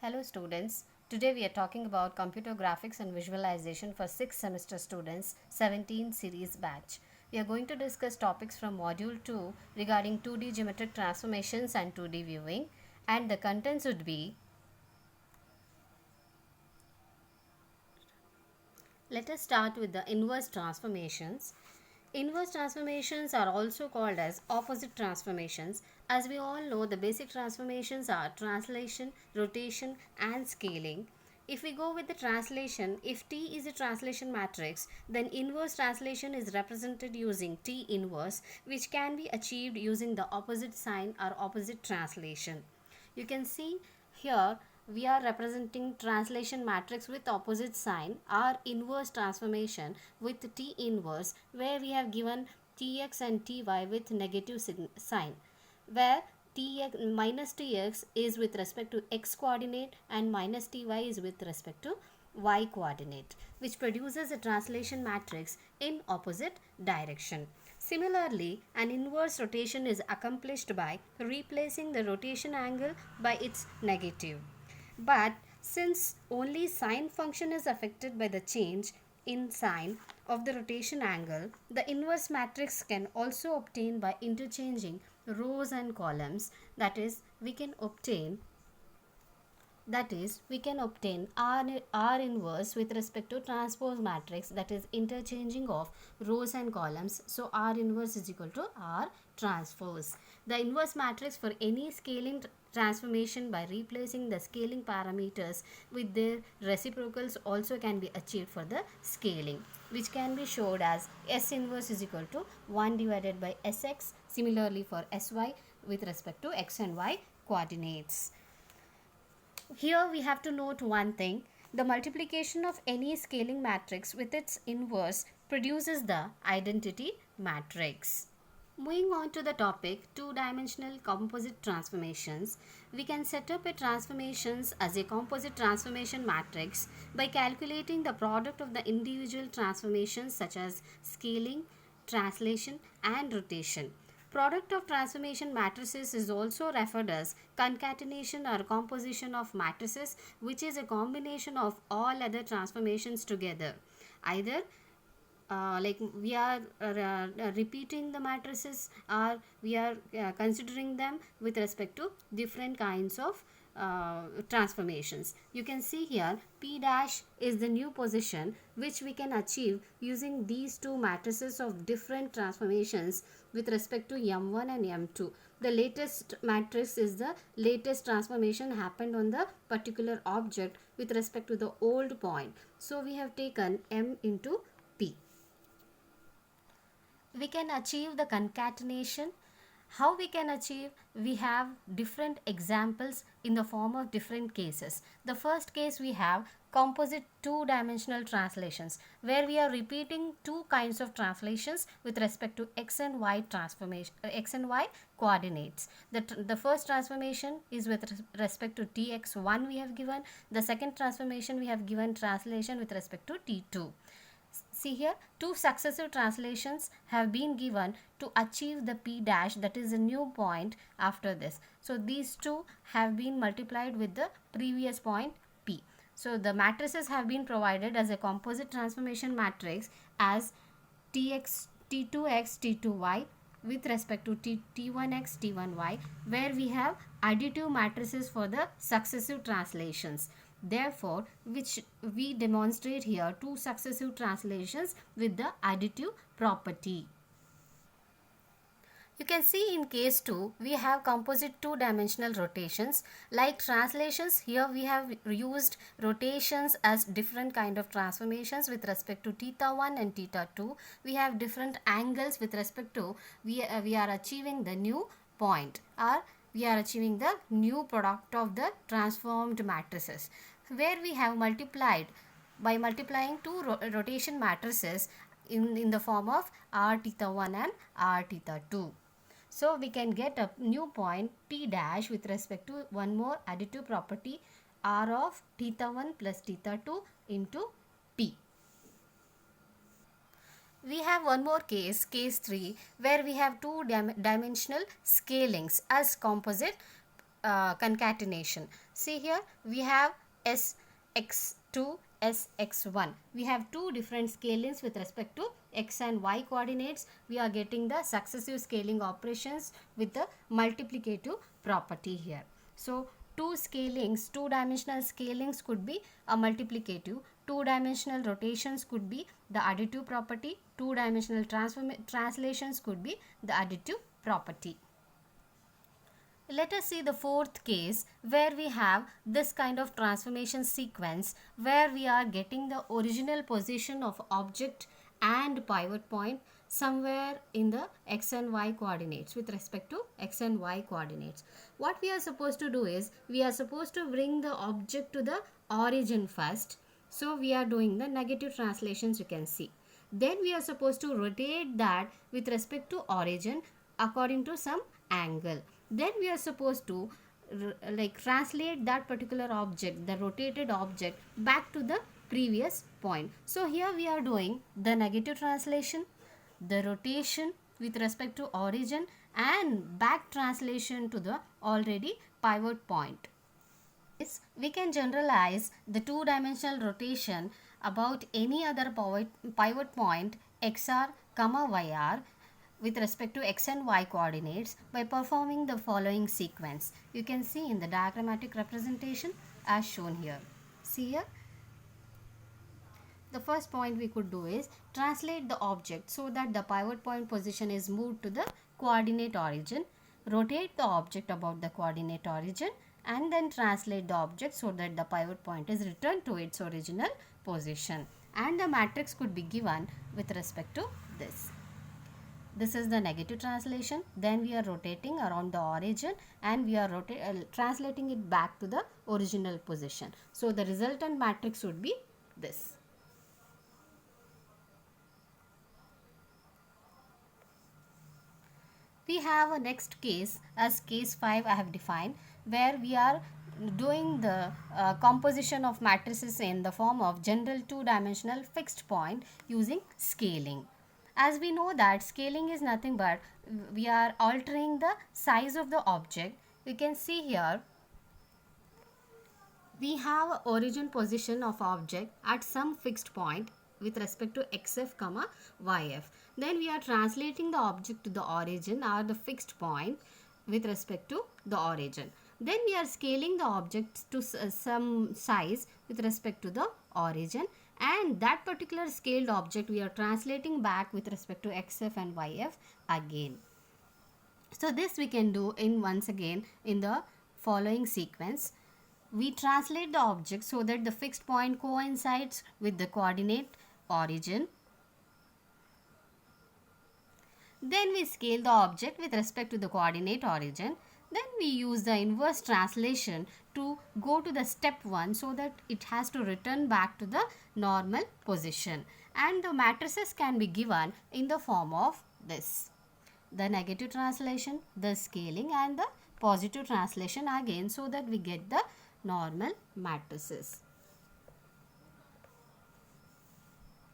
Hello students, today we are talking about computer graphics and visualization for 6th semester students 17 series batch. We are going to discuss topics from module 2 regarding 2D geometric transformations and 2D viewing, and the contents would be, let us start with the inverse transformations. Inverse transformations are also called as opposite transformations. As we all know, the basic transformations are translation, rotation, and scaling. If we go with the translation, if T is a translation matrix, then inverse translation is represented using T inverse, which can be achieved using the opposite sign or opposite translation. You can see here we are representing translation matrix with opposite sign or inverse transformation with T inverse, where we have given Tx and Ty with negative sign, where Tx minus Tx is with respect to x coordinate and minus Ty is with respect to y coordinate, which produces a translation matrix in opposite direction. Similarly, an inverse rotation is accomplished by replacing the rotation angle by its negative. But since only sine function is affected by the change in sign of the rotation angle, the inverse matrix can also obtain by interchanging rows and columns. We can obtain R inverse with respect to transpose matrix, that is interchanging of rows and columns. So R inverse is equal to R transpose. The inverse matrix for any scaling transformation by replacing the scaling parameters with their reciprocals also can be achieved for the scaling, which can be showed as S inverse is equal to 1 divided by Sx. Similarly for Sy with respect to x and y coordinates. Here we have to note one thing. The multiplication of any scaling matrix with its inverse produces the identity matrix. Moving on to the topic two-dimensional composite transformations, we can set up a transformations as a composite transformation matrix by calculating the product of the individual transformations such as scaling, translation, and rotation. Product of transformation matrices is also referred as concatenation or composition of matrices, which is a combination of all other transformations together. Either like we are repeating the matrices, or we are considering them with respect to different kinds of transformations. You can see here P dash is the new position which we can achieve using these two matrices of different transformations with respect to M1 and M2. The latest matrix is the latest transformation happened on the particular object with respect to the old point. So we have taken M into P. We can achieve the concatenation. How we can achieve? We have different examples in the form of different cases. The first case we have composite two-dimensional translations, where we are repeating two kinds of translations with respect to x and y transformation, x and y coordinates. The first transformation is with respect to tx1 we have given. The second transformation we have given translation with respect to t2. See here, two successive translations have been given to achieve the P dash, that is a new point after this. So these two have been multiplied with the previous point P. So the matrices have been provided as a composite transformation matrix as Tx, T2x, T2y with respect to T1x, T1y, where we have additive matrices for the successive translations. Therefore, which we demonstrate here two successive translations with the additive property. You can see in case 2, we have composite two-dimensional rotations. Like translations, here we have used rotations as different kind of transformations with respect to theta 1 and theta 2. We have different angles with respect to, we are achieving the new point, or we are achieving the new product of the transformed matrices, where we have multiplied by multiplying two rotation matrices in the form of r theta 1 and r theta 2. So we can get a new point P dash with respect to one more additive property r of theta 1 plus theta 2 into P. We have one more case, case 3, where we have two-dimensional scalings as composite concatenation. See here, we have Sx2, Sx1. We have two different scalings with respect to x and y coordinates. We are getting the successive scaling operations with the multiplicative property here. So, two scalings, two-dimensional scalings could be a multiplicative, two-dimensional rotations could be the additive property, two-dimensional translations could be the additive property. Let us see the fourth case where we have this kind of transformation sequence where we are getting the original position of object and pivot point somewhere in the x and y coordinates with respect to x and y coordinates. What we are supposed to do is we are supposed to bring the object to the origin first. So we are doing the negative translations, you can see. Then we are supposed to rotate that with respect to origin according to some angle. Then we are supposed to translate that particular object, the rotated object, back to the previous point. So here we are doing the negative translation, the rotation with respect to origin, and back translation to the already pivot point. We can generalize the two-dimensional rotation about any other pivot point xr, yr with respect to x and y coordinates by performing the following sequence. You can see in the diagrammatic representation as shown here. See here, the first point we could do is translate the object so that the pivot point position is moved to the coordinate origin, rotate the object about the coordinate origin, and then translate the object so that the pivot point is returned to its original position, and the matrix could be given with respect to this. This is the negative translation. Then we are rotating around the origin and we are translating it back to the original position. So the resultant matrix would be this. We have a next case as case 5 I have defined, where we are doing the composition of matrices in the form of general two-dimensional fixed point using scaling. As we know that scaling is nothing but we are altering the size of the object. You can see here we have origin position of object at some fixed point with respect to xf comma yf. Then we are translating the object to the origin or the fixed point with respect to the origin. Then we are scaling the object to some size with respect to the origin, and that particular scaled object we are translating back with respect to xf and yf again. So this we can do in once again in the following sequence. We translate the object so that the fixed point coincides with the coordinate origin. Then we scale the object with respect to the coordinate origin. Then we use the inverse translation to go to the step 1 so that it has to return back to the normal position. And the matrices can be given in the form of this: the negative translation, the scaling, and the positive translation again, so that we get the normal matrices.